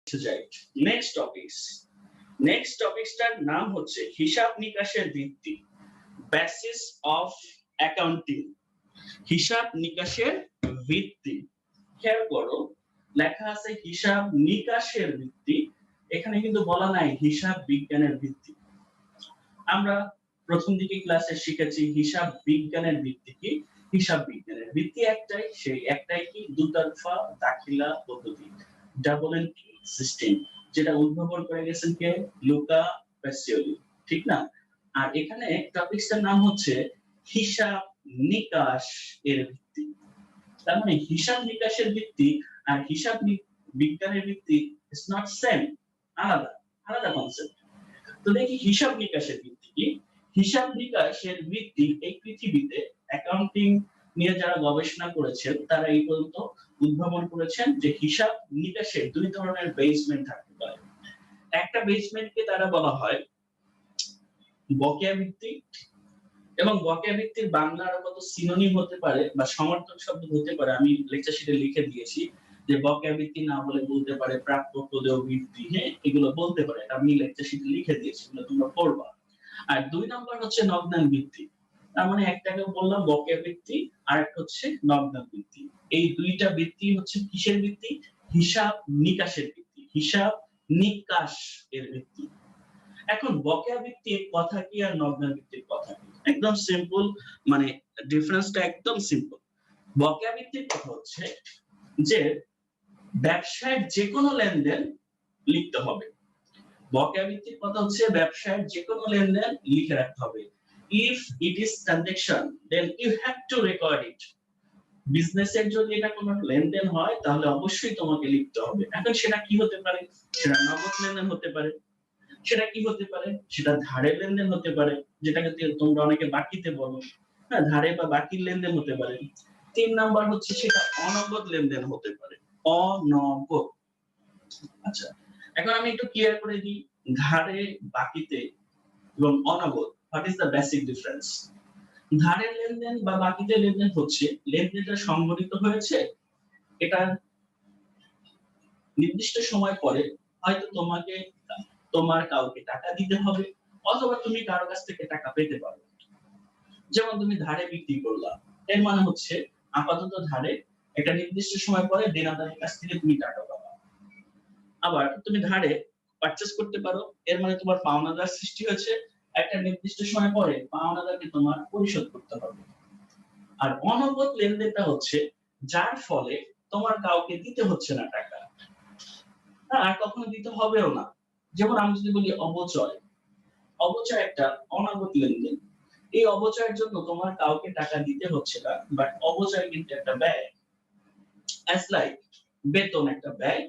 যাই নেক্সট টপিকসটার নাম হচ্ছে হিসাব নিকাশের ভিত্তি, বেসিস অফ অ্যাকাউন্টিং। হিসাব নিকাশের ভিত্তি, খেয়াল করো লেখা আছে হিসাব নিকাশের ভিত্তি, এখানে কিন্তু বলা নাই হিসাব বিজ্ঞানের ভিত্তি। আমরা প্রথম দিকে ক্লাসে শিখেছি হিসাব বিজ্ঞানের ভিত্তি কি। হিসাব বিজ্ঞানের ভিত্তি একটাই, সেই একটাই কি দুতরফা দাখিলা পদ্ধতি, ডাবল এন্ট্রি সিস্টেম, যেটা উদ্ভাবন করে গেছেন কে, লুকা প্যাসিওলি, ঠিক না? আর এখানে টপিকসটার নাম হচ্ছে হিসাব নিকাশ এর ভিত্তি। তার মানে হিসাব নিকাশের ভিত্তি আর হিসাব বিজ্ঞানের ভিত্তি ইজ নট সেম, আলাদা আলাদা কনসেপ্ট। তো দেখি হিসাব নিকাশের ভিত্তি কি। হিসাব নিকাশের ভিত্তি এই পৃথিবীতে অ্যাকাউন্টিং নিয়ে যারা গবেষণা করেছেন তারা এই পর্যন্ত উদ্ভাবন করেছেন যে হিসাব নিকাশের দুই ধরনের বেসমেন্ট থাকতে পারে। একটা বেসমেন্টকে তারা বলা হয় বকেয়া ভিত্তি, এবং বকেয়া ভিত্তির বাংলা আরো কত সিনোনিম হতে পারে বা সমর্থক শব্দ হতে পারে আমি লেকচার শিটে লিখে দিয়েছি, যে বকেয়া ভিত্তি না বলে বলতে পারে প্রাপ্য প্রদেয় ভিত্তি, হ্যাঁ এগুলো বলতে পারে, এটা আমি লেকচার শিটে লিখে দিয়েছি, এগুলো তোমরা পড়বা। আর দুই নাম্বার হচ্ছে নগদান ভিত্তি, তার মানে একটাকে বললাম বকেয়া ভিত্তি আর একটা হচ্ছে নগদান ভিত্তি। এই দুইটা ভিত্তি হচ্ছে কিসের ভিত্তি, হিসাব নিকাশের ভিত্তি, হিসাব নিকাশ এর ভিত্তি। এখন বকেয়া ভিত্তির কথা কি আর নগদান ভিত্তির কথা কি, একদম সিম্পল, মানে ডিফারেন্সটা একদম সিম্পল। বকেয়া ভিত্তির কথা হচ্ছে যে ব্যবসায়ের যে কোনো লেনদেন লিখতে হবে। বকেয়া ভিত্তির কথা হচ্ছে ব্যবসায়ের যে কোনো লেনদেন লিখে রাখতে হবে। If it is transaction then you have to record it. বিজনেসের যদি এটা কোনো লেনদেন হয় তাহলে অবশ্যই তোমাকে লিখতে হবে। এখন সেটা কি হতে পারে, সেটা নগদ লেনদেন হতে পারে, সেটা কি হতে পারে, সেটা ধারের লেনদেন হতে পারে, যেটাকে তোমরা অনেকে বাকিতে বলো, হ্যাঁ ধারে বা বাকির লেনদেন হতে পারে। তিন নাম্বার হচ্ছে সেটা অনগদ লেনদেন হতে পারে, অনগদ। আচ্ছা এখন আমি একটু ক্লিয়ার করে দিই ধারে, বাকিতে এবং অনগদ, what is the basic difference. ধারের লেনদেন বা বাকিতে লেনদেন হচ্ছে লেনদেনটা সংঘটিত হয়েছে, এটা নির্দিষ্ট সময় পরে হয়তো তোমাকে তোমার কাউকে টাকা দিতে হবে অথবা তুমি কারো কাছ থেকে টাকা পেতে পারো। যেমন তুমি ধারে বিক্রি করলা, এর মানে হচ্ছে আপাতত ধারে, একটা নির্দিষ্ট সময় পরে দেনাদারের কাছ থেকে তুমি টাকা পাবা। আবার তুমি ধারে পারচেজ করতে পারো, এর মানে তোমার পাওনাদার সৃষ্টি হয়েছে, একটা নির্দিষ্ট সময় পরে পাওনাদারকে তোমার পরিশোধ করতে হবে। আর অনগদ লেনদেনটা হচ্ছে যার ফলে তোমার কাউকে দিতে হচ্ছে না টাকা, আর কখনো দিতে হবেও না। যেমন আমি যদি বলি অবচয়, অবচয় একটা অনগদ লেনদেন, এই অবচয়ের জন্য তোমার কাউকে টাকা দিতে হচ্ছে না, বাট অবচয় কিন্তু একটা ব্যয়, অ্যাজ লাইক বেতন একটা ব্যয়,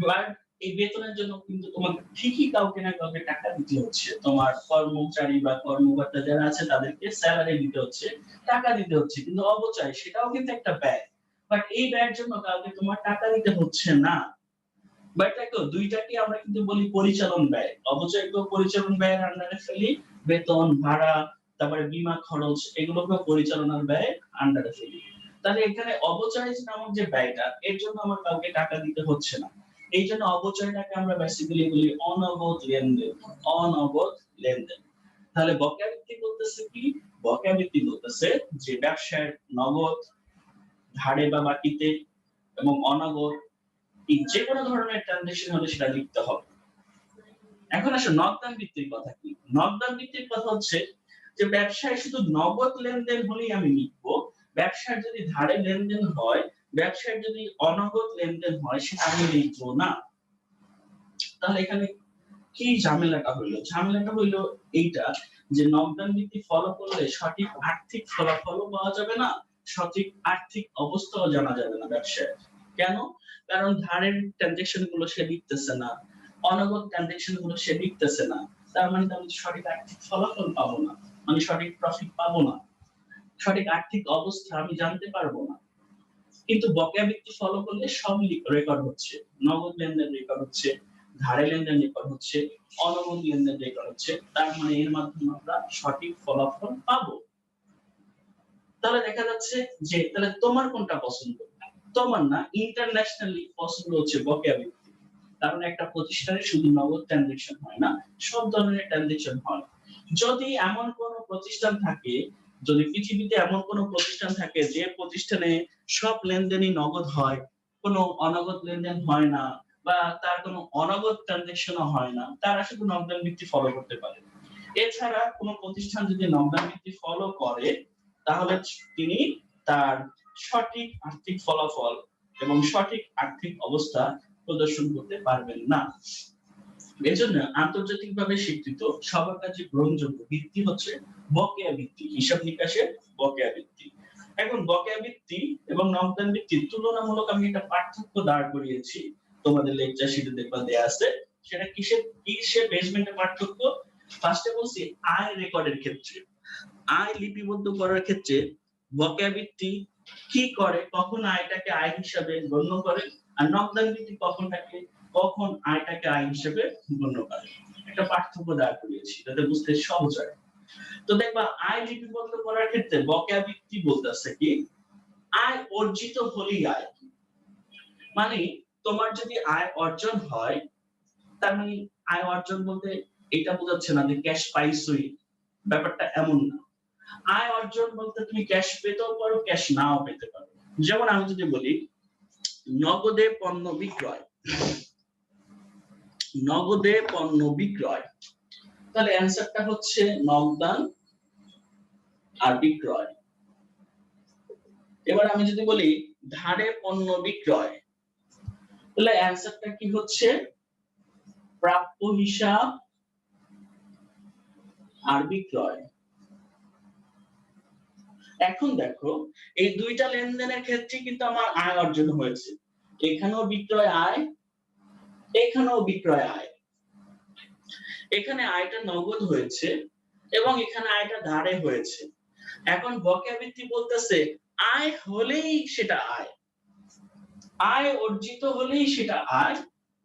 বাট এই বেতনের জন্য কিন্তু তোমাকে ঠিকই কাউকে না কাউকে টাকা দিতে হচ্ছে, তোমার কর্মচারী বা কর্মকর্তা যারা আছে তাদেরকে স্যালারি দিতে হচ্ছে, টাকা দিতে হচ্ছে, কিন্তু অবচয় সেটাও কিন্তু একটা ব্যয়, বাট এই ব্যয়ের জন্য কাউকে তোমার টাকা দিতে হচ্ছে না। বাট দেখো দুইটাকে আমরা কিন্তু বলি পরিচালন ব্যয়, অবচয়কেও পরিচালন ব্যয়ের আন্ডারে ফেলি, বেতন ভাড়া তারপরে বীমা খরচ এগুলোকে পরিচালনার ব্যয়ের আন্ডারে ফেলি। তাহলে এখানে অবচয় নামক যে ব্যয়টা, এর জন্য আমার কাউকে টাকা দিতে হচ্ছে না, এই জন্য অবচয়টাকে আমরা বেসিক্যালি বলি অনগদ লেনদেন, অনগদ লেনদেন। তাহলে বকেয়া ভিত্তি বলতেছে কি, বকেয়া ভিত্তি বলতেছে যে ব্যবসায় নগদ, ধারে বা বাকিতে এবং অনগদ যে কোনো ধরনের ট্রানজাকশন হলে সেটা লিখতে হবে। এখন আসলে নগদান ভিত্তির কথা কি। নগদান ভিত্তির কথা হচ্ছে যে ব্যবসায় শুধু নগদ লেনদেন হলেই আমি লিখবো, ব্যবসার যদি ধারে লেনদেন হয়, ব্যবসার যদি অনগদ লেনদেন হয় সেটা আমি লিখবো না। তাহলে এখানে কি ঝামেলাটা হইলো, ঝামেলাটা হইলো এইটা যে নগদান ভিত্তি ফলো করলে সঠিক আর্থিক ফলাফলও পাওয়া যাবে না, সঠিক আর্থিক অবস্থাও জানা যাবে না ব্যবসায়। কেন? কারণ ধারের ট্রানজাকশন গুলো সে লিখতেছে না, অনগদ ট্রানজাকশন গুলো সে লিখতেছে না, তার মানে আমি সঠিক আর্থিক ফলাফল পাবো না, আমি সঠিক প্রফিট পাবো না, সঠিক আর্থিক অবস্থা আমি জানতে পারবো না। কিন্তু বকেয়া ভিত্তি ফলো করলে সব রেকর্ড হচ্ছে, নগদ লেনদেন রেকর্ড হচ্ছে, ধারে লেনদেন রেকর্ড হচ্ছে, অনগদ লেনদেন রেকর্ড হচ্ছে, তার মানে এর মাধ্যমে আমরা সঠিক ফলাফল পাবো। তাহলে দেখা যাচ্ছে যে তাহলে তোমার কোনটা পছন্দ, তোমার না ইন্টারন্যাশনালি পছন্দ হচ্ছে বকেয়া ভিত্তি, কারণ একটা প্রতিষ্ঠানে শুধু নগদ ট্রানজাকশন হয় না, সব ধরনের ট্রানজাকশন হয়। যদি এমন কোন প্রতিষ্ঠান থাকে, যদি পৃথিবীতে এমন কোন প্রতিষ্ঠান থাকে যে প্রতিষ্ঠানে সব লেনদেনই নগদ হয়, কোন অনগদ লেনদেন হয় না বা তার কোন অনগদ ট্রানজাকশনও হয় না, তারা শুধু নগদান ভিত্তি ফলো করতে পারে। এছাড়া কোন প্রতিষ্ঠান যদি নগদান ভিত্তি ফলো করে তাহলে তিনি তার সঠিক আর্থিক ফলাফল এবং সঠিক আর্থিক অবস্থা প্রদর্শন করতে পারবেন না। এজন্য আন্তর্জাতিকভাবে স্বীকৃত সবার কাছে গ্রহণযোগ্য ভিত্তি হচ্ছে বকেয়া ভিত্তি, হিসাব নিকাশের বকেয়া ভিত্তি। এখন বকেয়া ভিত্তি এবং নগদান ভিত্তির তুলনামূলক আমি একটা পার্থক্য দাঁড় করিয়েছি, তোমাদের লেকচার শিটে দেখবা দেয়া আছে। সেটা কিসের বেসমেন্টে পার্থক্য? ফার্স্টে বলছি আয় রেকর্ডের ক্ষেত্রে, আয় লিপিবদ্ধ করার ক্ষেত্রে বকেয়া ভিত্তি কি করে, কখন আয়টাকে আয় হিসাবে গণ্য করে, আর নগদান ভিত্তি কখন আয়টাকে আয় হিসেবে গণ্য করে। একটা পার্থক্য দাঁড় করিয়েছি যাতে বুঝতে সহজ হয়। তো দেখবা আয় লিপিবদ্ধ করার ক্ষেত্রে বকেয়া ভিত্তি বলতেছে কি আয় অর্জিত হলেই আয়, মানে তোমার যদি আয় অর্জন হয়, তার মানে আয় অর্জন বলতে এটা বোঝাচ্ছে না যে ক্যাশ পাইছই, ব্যাপারটা এমন না। আয় অর্জন বলতে তুমি ক্যাশ পেতেও পারো, ক্যাশ নাও পেতে পারো। যেমন আমি যদি বলি নগদে পণ্য বিক্রয়, নগদে পণ্য বিক্রয়, তাহলে অ্যানসারটা হচ্ছে নগদান আর বিক্রয়। এবার আমি যদি বলি ধারে পণ্য বিক্রয়, তাহলে অ্যানসারটা কি হচ্ছে প্রাপ্য হিসাব আর বিক্রয়। এখন দেখো এই দুইটা লেনদেনের ক্ষেত্রে কিন্তু আমার আয় অর্জন হয়েছে, এখানেও বিক্রয় আয়, এখানেও বিক্রয় আয়। এখানে আয়টা নগদ হয়েছে এবং এখানে আয়টা ধারে হয়েছে। এখন বকেয়া ভিত্তি বলতেছে আয় হলেই সেটা আয়, আয় অর্জিত হলেই সেটা আয়,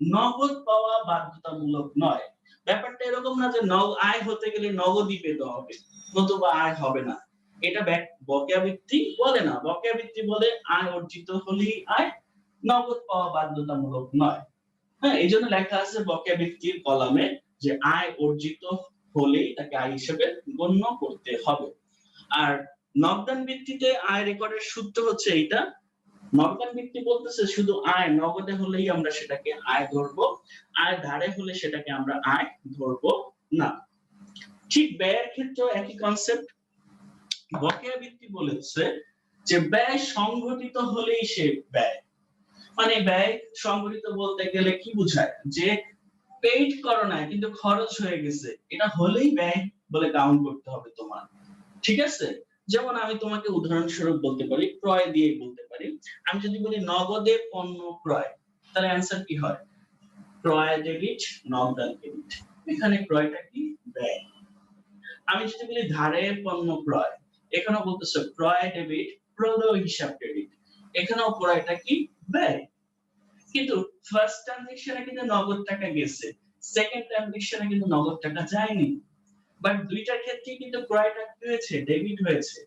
নগদ পাওয়া বাধ্যতামূলক নয়। ব্যাপারটা এরকম না যে আয় হতে গেলে নগদই পেতে হবে, নতুবা আয় হবে না। এটা বকেয়া ভিত্তি বলে না। বকেয়া ভিত্তি বলে আয় অর্জিত হলেই আয়, নগদ পাওয়া বাধ্যতামূলক নয়। হ্যাঁ, এই জন্য লেখা আছে বকেয়া ভিত্তির কলামে যে আয় অর্জিত হলেই তাকে আয় হিসেবে গণ্য করতে হবে। আর নগদান ভিত্তিতে আয় রেকর্ডের সূত্র হচ্ছে এইটা। নগদান ভিত্তি বলতেছে শুধু আয় নগদে হলেই আমরা সেটাকে আয় ধরবো, আয় ধারে হলে সেটাকে আমরা আয় ধরবো না। ঠিক ব্যয়ের ক্ষেত্রেও একই কনসেপ্ট। বকেয়া ভিত্তি বলেছে যে ব্যয় সংঘটিত হলেই সে ব্যয়, মানে ব্যয় সংঘটিত বলতে গেলে কি বোঝায় যে পেইড করো না কিন্তু খরচ হয়ে গেছে, এটা হলেই ব্যয় বলে কাউন্ট করতে হবে তোমার। ঠিক আছে? যেমন আমি তোমাকে উদাহরণস্বরূপ বলতে পারি, ক্রয় দিয়ে বলতে পারি। আমি যদি বলি নগদে পণ্য ক্রয়, তাহলে অ্যানসার কি হয়? ক্রয় ডেবিট, নগদান ক্রেডিট। এখানে ক্রয়টা কি? ব্যয়। আমি যদি বলি ধারে পণ্য ক্রয়, এখানেও বলতেছে ক্রয় ডেবিট, প্রদেয় হিসাব ক্রেডিট। এখানেও ক্রয়টা কি? ব্যয়। কিন্তু ফার্স্ট ট্রানজাকশনে কিন্তু নগদ টাকা গেছে, সেকেন্ড ট্রানজাকশনে কিন্তু নগদ টাকা যায়নি। বাট দুইটার ক্ষেত্রে কিন্তু ক্রয়টা কি হয়েছে? ডেবিট হয়েছে।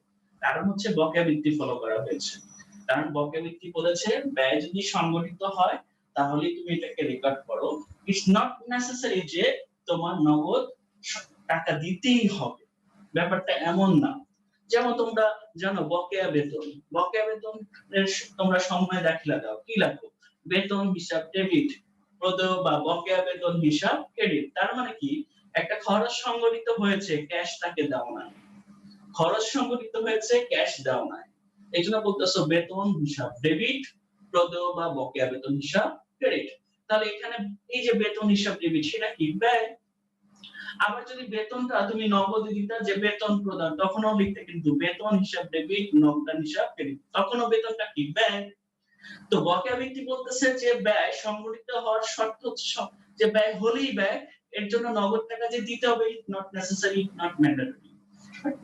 কারণ হচ্ছে বকেয়া ভিত্তি ফলো করা হয়েছে। কারণ বকেয়া ভিত্তি বলেছে ব্যয় যদি সংগঠিত হয় তাহলে তুমি এটাকে রেকর্ড করো। ইটস নট নেসেসারি যে তোমার নগদ টাকা দিতেই হবে, ব্যাপারটা এমন না। যেমন তোমরা জানো বকেয়া বেতন, বকেয়া বেতন তোমরা সময় দাখিলা দাও, কি লেখো? বেতন হিসাব ডেবিট, প্রদেয় বা বকেয়া বেতন হিসাব ক্রেডিট। তার মানে কি একটা খরচ সংগঠিত হয়েছে, ক্যাশ তাকে দাও না, খরচ সংগঠিত হয়েছে, ক্যাশ দাও না। এইজন্য বলতেছো বেতন হিসাব ডেবিট, প্রদেয় বা বকেয়া বেতন হিসাব ক্রেডিট। তাহলে এখানে এই যে বেতন হিসাব ডেবিট সেটা কি? ব্যয়। আবার যদি বেতনটা তুমি নগদে দিতা যে বেতন প্রদান, তখনও লিখতে কিন্তু বেতন হিসাব ডেবিট, নগদান হিসাব ক্রেডিট, তখনও বেতনটা কি? ব্যয়। তো বকেয়া ভিত্তি বলতেছে যে ব্যয় সংগঠিত হওয়ার শর্ত হচ্ছে যে ব্যয় হলেই ব্যয়, এর জন্য নগদ টাকা যে দিতে হবে নট নেসেসারি, নট ম্যান্ডেটরি।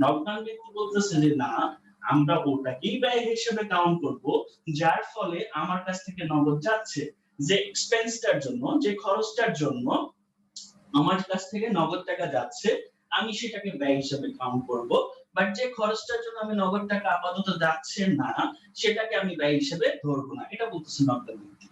নগদান ভিত্তি বলতেছে যে না, আমরা ওটাকেই ব্যয় হিসেবে কাউন্ট করব যার ফলে আমার কাছ থেকে নগদ যাচ্ছে, যে এক্সপেন্সটার জন্য, যে খরচটার জন্য আমার কাছ থেকে নগদ টাকা যাচ্ছে, আমি সেটাকে ব্যয় হিসেবে কাউন্ট করব। বাট যে খরচটার জন্য আমি নগদ টাকা আপাতত যাচ্ছে না, সেটাকে আমি ব্যয় হিসেবে ধরবো না। এটা বলতেছে নগদান ভিত্তি।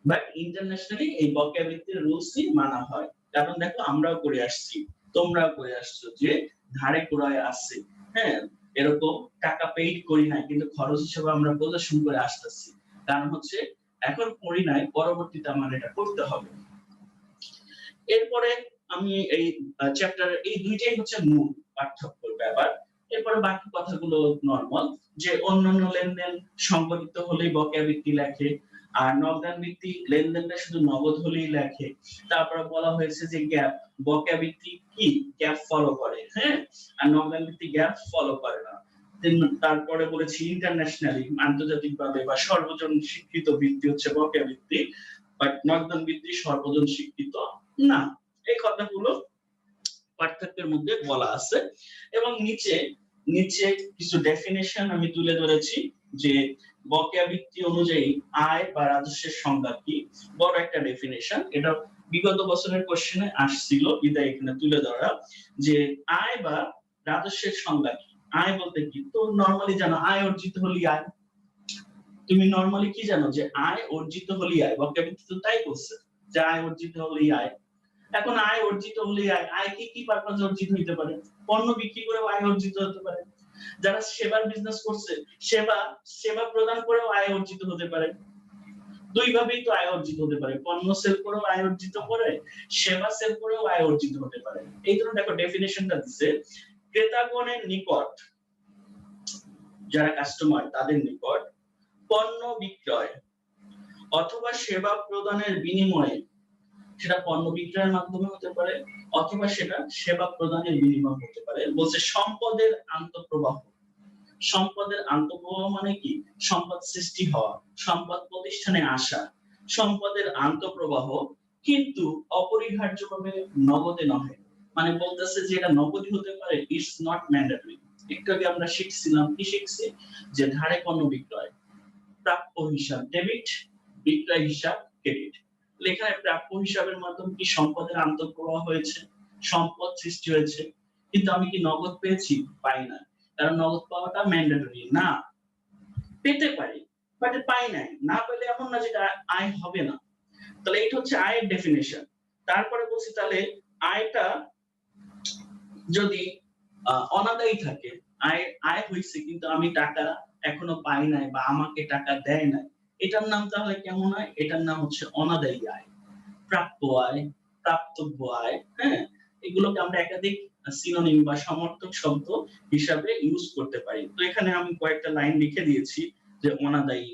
বাট ইন্টারন্যাশনালি এই বকেয়া ভিত্তির রুলসই মানা হয়। কারণ দেখো আমরাও করে আসছি, তোমরাও করে আসছো যে ধারে কূরায় আছে। হ্যাঁ? এরকম টাকা পেইড করি নাই কিন্তু খরচ হিসেবে আমরা প্রদর্শন করে আসতেছি। কারণ হচ্ছে এখন করি নাই, পরবর্তীতে আমার এটা করতে হবে। এরপরে আমি এই চ্যাপ্টারের এই ২ টাই হচ্ছে মূল পার্থক্যর ব্যাপার। এরপরে বাকি কথাগুলো নরমাল যে অন্যান্য লেনদেন সংগঠিত হলেই বকেয়া ভিত্তি লেখে। আর নগদান ভিত্তিক লেনদেনটা শুধু নগদ হলেই লেখে। তারপরে বলা হয়েছে যে গ্যাপ, বকেয়া ভিত্তিক কি? গ্যাপ ফলো করে, হ্যাঁ? আর নগদান ভিত্তিক গ্যাপ ফলো করে না। তারপরে বলেছি ইন্টারন্যাশনালি আন্তর্জাতিকভাবে বা সর্বজন স্বীকৃত ভিত্তি হচ্ছে বকেয়া ভিত্তি। বাট নগদান ভিত্তি সর্বজন স্বীকৃত না। এই কথাগুলো পার্থক্যের মধ্যে বলা আছে এবং নিচে কিছু ডেফিনিশন আমি তুলে ধরেছি যে বকেয়া ভিত্তি অনুযায়ী আয় বা রাজস্বের সংজ্ঞা কি? বড় একটা ডেফিনিশন। এটা বিগত বছরের কোশ্চেনে আসছিল, বিধায় এখানে তুলে ধরা যে আয় বা রাজস্বের সংজ্ঞা কি? আয় বলতে কি? তো নরমালি জানো আয় অর্জিত হলেই আয়। তুমি নরমালি কি জানো যে আয় অর্জিত হলেই আয়। বকেয়া ভিত্তি তো তাই বলছে যে আয় অর্জিত হলেই আয়। এখন আয় অর্জিত হলেই আয় কি পারপাসে অর্জিত হইতে পারে? পণ্য বিক্রি করেও আয় অর্জিত হতে পারে। যারা সেবার বিজনেস করছে, সেবা প্রদান করেও আয় অর্জিত হতে পারে। ২ ভাবেই তো আয় অর্জিত হতে পারে। পণ্য সেল করেও আয় অর্জিত করে, সেবা সেল করেও আয় অর্জিত হতে পারে। এই জন্য দেখো ডেফিনিশনটা দিছে, ক্রেতাগণের নিকট যারা কাস্টমার তাদের নিকট পণ্য বিক্রয় অথবা সেবা প্রদানের বিনিময়ে সেটা পণ্য বিক্রয়ের মাধ্যমে হতে পারে অথবা সেটা সেবা প্রদানের বিনিময় হতে পারে। বলছে সম্পদের আন্তঃপ্রবাহ। সম্পদের আন্তঃপ্রবাহ মানে কি? সম্পদ সৃষ্টি হওয়া, সম্পদ প্রতিষ্ঠানে আসা, সম্পদের আন্তঃপ্রবাহ কিন্তু অপরিহার্যভাবে নগদে নহে। মানে বলতেছে যে এটা নগদই হতে পারে, ইটস নট ম্যান্ডেটরি। একটু আগে আমরা শিখছিলাম, কি শিখছি? যে ধারে পণ্য বিক্রয়, প্রাপ্য হিসাব ডেবিট, বিক্রয় হিসাব ক্রেডিট। এখানে প্রাপ্য হিসাবের মাধ্যমে কি সম্পদের আন্তঃপ্রবাহ হয়েছে, সম্পদ সৃষ্টি হয়েছে, কিন্তু আমি কি নগদ পেয়েছি? পাই না। কারণ নগদ পাওয়াটা ম্যান্ডেটরি না। পেতে পারি বাট পাই নাই। না পেলে এমন না যে আয় হবে না। তাহলে এটা হচ্ছে আয়ের ডেফিনিশন। তারপরে বলছি তাহলে আয়টা যদি অনাদায়ী থাকে, আয় হইছে কিন্তু আমি টাকা এখনো পাই নাই বা আমাকে টাকা দেয় নাই, এটার নাম তাহলে কেমন আয়? এটার নাম হচ্ছে অনাদায়ী আয়, প্রাপ্য আয়, প্রাপ্তব্য আয়। হ্যাঁ? এগুলোকে আমরা একাধিক সিনোনিম বা সমর্থক শব্দ হিসাবে ইউজ করতে পারি। তো এখানে আমি কয়েকটা লাইন লিখে দিয়েছি যে অনাদায়ী,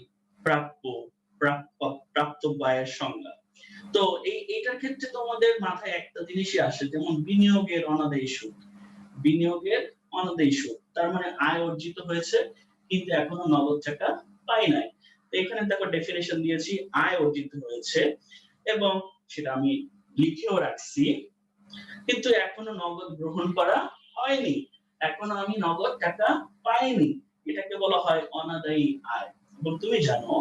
প্রাপ্য, প্রাপ্য, প্রাপ্তব্য আয়ের সংজ্ঞা। তো এইটার ক্ষেত্রে তোমাদের মাথায় একটা জিনিসই আসে, যেমন বিনিয়োগের অনাদায়ী সুদ। বিনিয়োগের অনাদায়ী সুদ। তার মানে আয় অর্জিত হয়েছে কিন্তু এখনো নগদ টাকা পাই নাই। তো এখানে দেখো ডেফিনিশন দিয়েছি, আয় অর্জিত হয়েছে এবং সেটা আমি লিখেও রাখছি কিন্তু এখনো নগদ গ্রহণ করা হয়নি। এখনো আমি নগদ টাকা পাইনি। এটাকে বলা হয় অনাদায়ী আয়। এবং তুমি জানো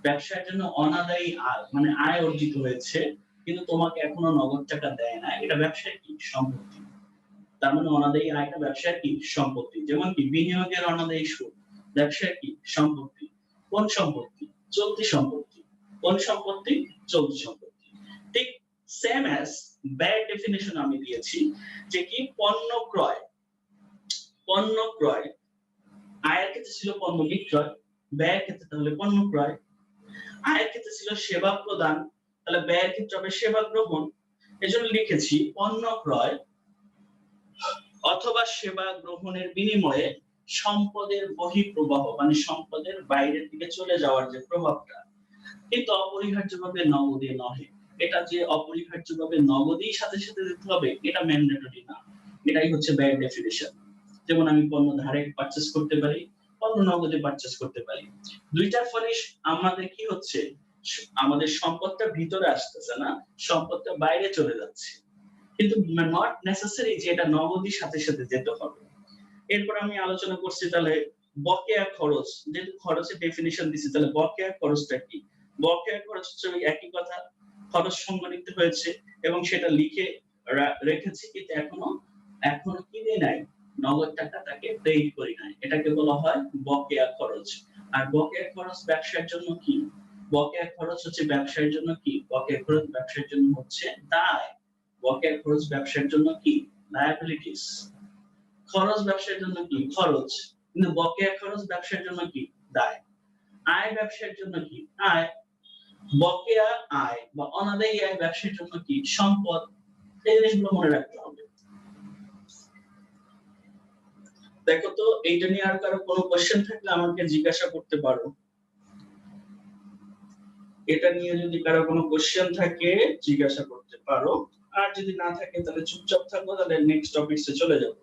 ব্যবসার জন্য অনাদায়ী আয় মানে আয় অর্জিত হয়েছে কিন্তু তোমাকে এখনো নগদ টাকা দেয় না, এটা ব্যবসায় কি? সম্পত্তি। তার মানে অনাদায়ী আয়টা ব্যবসার কি? সম্পত্তি। যেমন কি বিনিয়োগের অনাদায়ী সুদ ব্যবসার কি? সম্পত্তি। কোন সম্পত্তি? চলতি সম্পত্তি। কোন সম্পত্তি? চলতি সম্পত্তি। ঠিক সেম অ্যাজ ব্যয়ের ডেফিনিশন আমি দিয়েছি যে কি পণ্য ক্রয়। পণ্য ক্রয় আয়ের ক্ষেত্রে ছিল পণ্য বিক্রয়, ব্যয়ের ক্ষেত্রে তাহলে পণ্য ক্রয়। আয়ের ক্ষেত্রে ছিল সেবা প্রদান, তাহলে ব্যয়ের ক্ষেত্রে হবে সেবা গ্রহণ। এজন্য লিখেছি পণ্য ক্রয় অথবা সেবা গ্রহণের বিনিময়ে সম্পদের বহিঃপ্রবাহ মানে সম্পদের বাইরের দিকে চলে যাওয়ার যে প্রভাবটা, কিন্তু অপরিহার্যভাবে নগদে নহে। এটা যে অপরিহার্যভাবে নগদেই সাথে সাথে দিতে হবে এটা ম্যান্ডেটরি না। এটাই হচ্ছে ব্যয়ের ডেফিনিশন। যেমন আমি পণ্য ধারে পারচেজ করতে পারি, পণ্য নগদে পারচেজ করতে পারি। দুইটার ফলে আমাদের কি হচ্ছে? আমাদের সম্পদটা ভিতরে আসতেছে না, সম্পদটা বাইরে চলে যাচ্ছে। কিন্তু নট নেসেসারি যে এটা নগদই সাথে সাথে যেতে হবে। এরপর আমি আলোচনা করছি তাহলে বকেয়া খরচ। যেহেতু খরচের ডেফিনিশন দিছি তাহলে বকেয়া খরচটা কি? বকেয়া খরচ হচ্ছে ওই একই কথা, খরচ সংগঠিত হয়েছে এবং সেটা লিখে রেখেছি কিন্তু এখনো কি দেই নাই? নগদ টাকা তাকে পেইড করি নাই। এটাকে বলা হয় বকেয়া খরচ। আর বকেয়া খরচ ব্যবসার জন্য কি? বকেয়া খরচ হচ্ছে ব্যবসায়ের জন্য কি? বকেয়া খরচ ব্যবসায়ের জন্য হচ্ছে দায়। বকেয়া খরচ ব্যবসার জন্য কি? লায়াবিলিটিস। খরচ ব্যবসার জন্য কি? খরচ। কিন্তু বকেয়া খরচ ব্যবসার জন্য কি? দায়। আয় ব্যবসার জন্য কি? আয়। বকেয়া আয় বা অনাদায়ী আয় ব্যবসার জন্য কি? সম্পদ। এই জিনিসগুলো মনে রাখতে হবে। দেখো তো এইটা নিয়ে আর কারো কোনো কোয়েশ্চেন থাকলে আমাকে জিজ্ঞাসা করতে পারো। এটা নিয়ে যদি কারো কোনো কোয়েশ্চেন থাকে জিজ্ঞাসা করতে পারো। আর যদি না থাকে তাহলে চুপচাপ থাকো, তাহলে নেক্সট টপিকসে চলে যাব।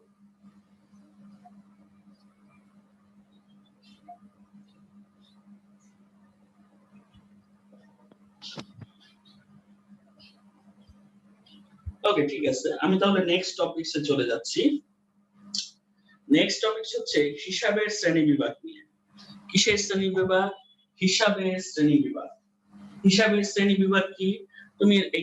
ওকে, ঠিক আছে। আমি তাহলে নেক্সট টপিকসে চলে যাচ্ছি। নেক্সট টপিকস হচ্ছে হিসাবের শ্রেণীবিভাগ নিয়ে। কিসের শ্রেণীবিভাগ? হিসাবের শ্রেণীবিভাগ। হিসাবের শ্রেণীবিভাগ কি? তুমি এখানে